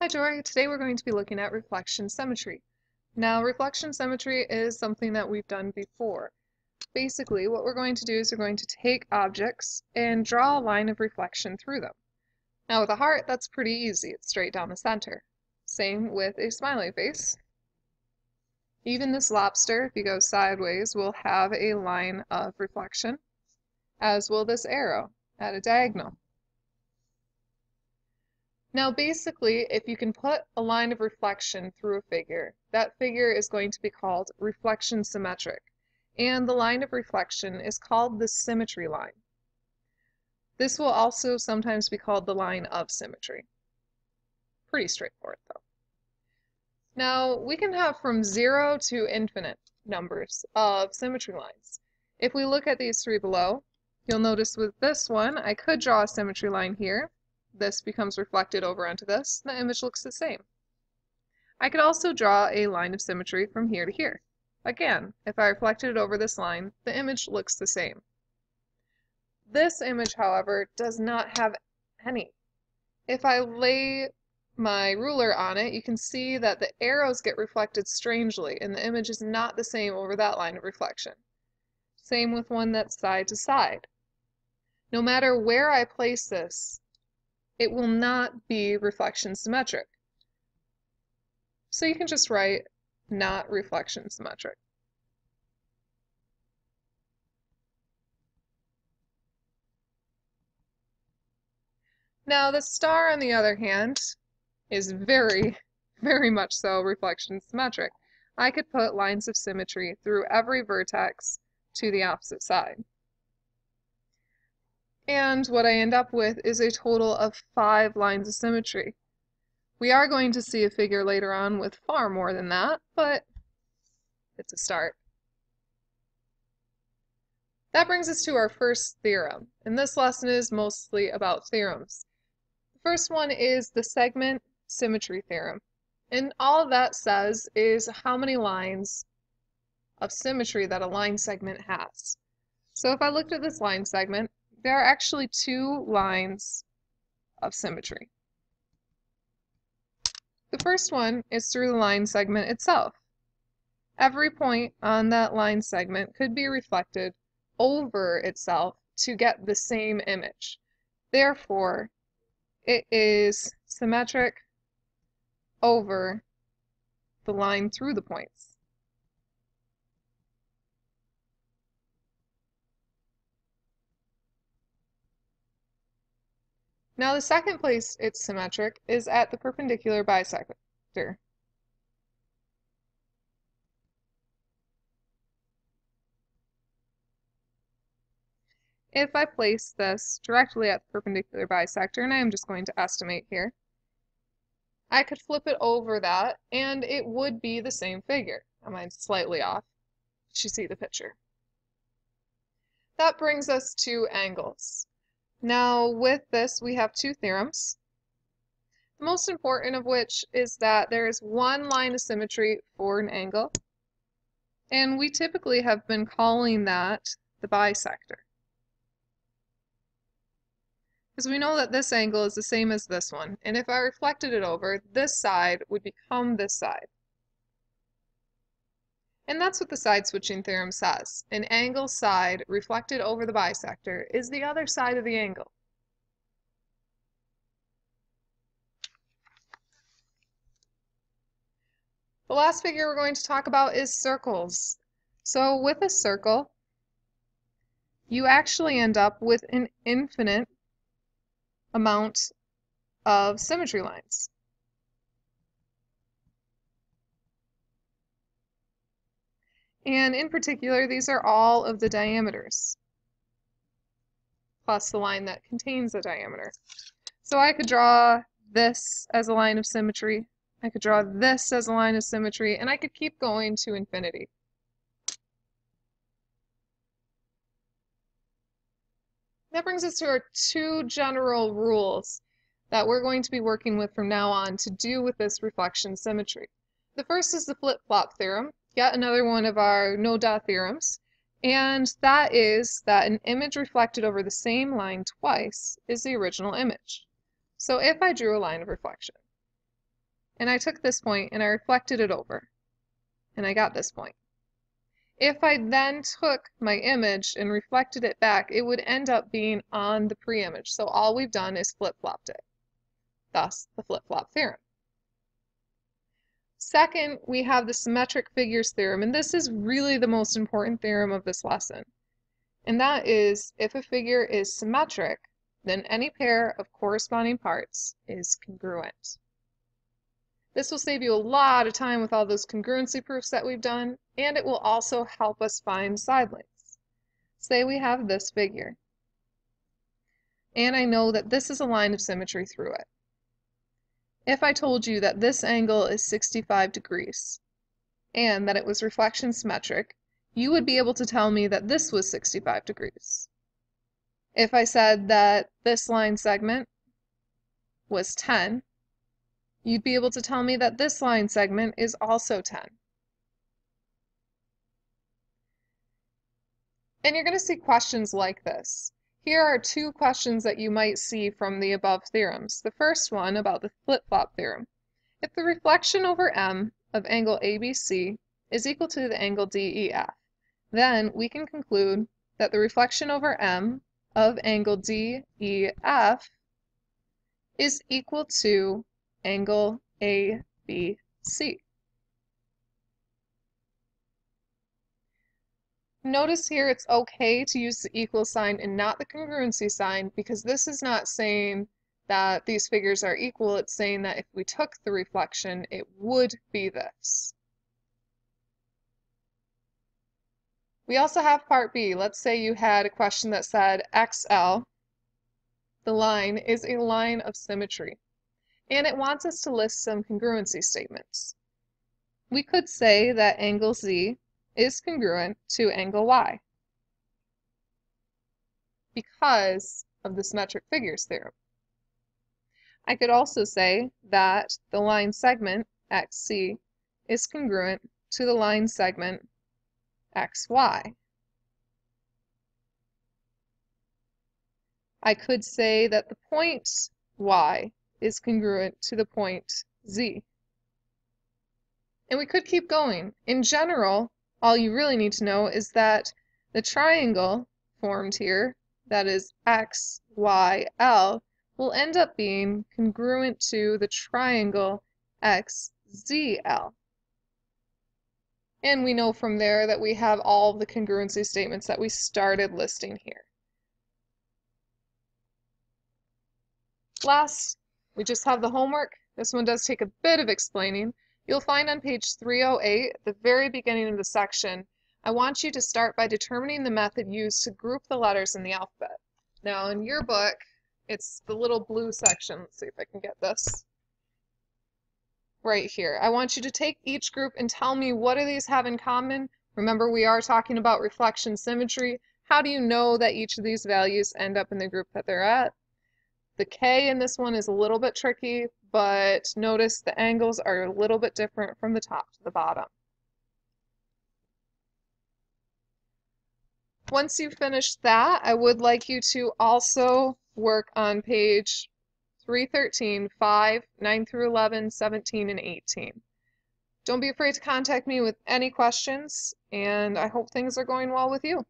Hi Joy, today we're going to be looking at reflection symmetry. Now reflection symmetry is something that we've done before. Basically what we're going to do is we're going to take objects and draw a line of reflection through them. Now with a heart that's pretty easy, it's straight down the center. Same with a smiley face. Even this lobster, if you go sideways, will have a line of reflection, as will this arrow at a diagonal. Now basically, if you can put a line of reflection through a figure, that figure is going to be called reflection symmetric, and the line of reflection is called the symmetry line. This will also sometimes be called the line of symmetry. Pretty straightforward though. Now we can have from 0 to infinite numbers of symmetry lines. If we look at these three below, you'll notice with this one, I could draw a symmetry line here. This becomes reflected over onto this, and the image looks the same. I could also draw a line of symmetry from here to here. Again, if I reflected it over this line, the image looks the same. This image, however, does not have any. If I lay my ruler on it, you can see that the arrows get reflected strangely, and the image is not the same over that line of reflection. Same with one that's side to side. No matter where I place this, it will not be reflection symmetric. So you can just write not reflection symmetric. Now the star, on the other hand, is very much so reflection symmetric. I could put lines of symmetry through every vertex to the opposite side. And what I end up with is a total of 5 lines of symmetry. We are going to see a figure later on with far more than that, but it's a start. That brings us to our first theorem, and this lesson is mostly about theorems. The first one is the segment symmetry theorem, and all that says is how many lines of symmetry that a line segment has. So if I looked at this line segment, there are actually 2 lines of symmetry. The first one is through the line segment itself. Every point on that line segment could be reflected over itself to get the same image. Therefore, it is symmetric over the line through the points. Now the second place it's symmetric is at the perpendicular bisector. If I place this directly at the perpendicular bisector, and I am just going to estimate here, I could flip it over that and it would be the same figure. Mine's slightly off, but you see the picture. That brings us to angles. Now with this we have 2 theorems, the most important of which is that there is 1 line of symmetry for an angle, and we typically have been calling that the bisector. Because we know that this angle is the same as this one, and if I reflected it over, this side would become this side. And that's what the side switching theorem says. An angle side reflected over the bisector is the other side of the angle. The last figure we're going to talk about is circles. So with a circle, you actually end up with an infinite amount of symmetry lines. And in particular, these are all of the diameters, plus the line that contains the diameter. So I could draw this as a line of symmetry, I could draw this as a line of symmetry, and I could keep going to infinity. That brings us to our 2 general rules that we're going to be working with from now on to do with this reflection symmetry. The first is the flip-flop theorem, yet another one of our no-duh theorems, and that is that an image reflected over the same line twice is the original image. So if I drew a line of reflection, and I took this point and I reflected it over, and I got this point. If I then took my image and reflected it back, it would end up being on the pre-image. So all we've done is flip-flopped it. Thus, the flip-flop theorem. Second, we have the symmetric figures theorem, and this is really the most important theorem of this lesson. And that is, if a figure is symmetric, then any pair of corresponding parts is congruent. This will save you a lot of time with all those congruency proofs that we've done, and it will also help us find side lengths. Say we have this figure, and I know that this is a line of symmetry through it. If I told you that this angle is 65 degrees, and that it was reflection symmetric, you would be able to tell me that this was 65 degrees. If I said that this line segment was 10, you'd be able to tell me that this line segment is also 10. And you're going to see questions like this. Here are two questions that you might see from the above theorems. The first one about the flip-flop theorem. If the reflection over M of angle ABC is equal to the angle DEF, then we can conclude that the reflection over M of angle DEF is equal to angle ABC. Notice here it's okay to use the equal sign and not the congruency sign, because this is not saying that these figures are equal. It's saying that if we took the reflection, it would be this. We also have part B. Let's say you had a question that said XL, the line, is a line of symmetry, and it wants us to list some congruency statements. We could say that angle Z is congruent to angle Y because of the symmetric figures theorem. I could also say that the line segment XC is congruent to the line segment XY. I could say that the point Y is congruent to the point Z. And we could keep going. In general, all you really need to know is that the triangle formed here, that is XYL, will end up being congruent to the triangle XZL. And we know from there that we have all of the congruency statements that we started listing here. Last, we just have the homework. This one does take a bit of explaining. You'll find on page 308, at the very beginning of the section, I want you to start by determining the method used to group the letters in the alphabet. Now in your book, it's the little blue section. Let's see if I can get this. Right here. I want you to take each group and tell me, what do these have in common? Remember, we are talking about reflection symmetry. How do you know that each of these values end up in the group that they're at? The K in this one is a little bit tricky, but notice the angles are a little bit different from the top to the bottom. Once you finish that, I would like you to also work on page 313, 5, 9 through 11, 17, and 18. Don't be afraid to contact me with any questions, and I hope things are going well with you.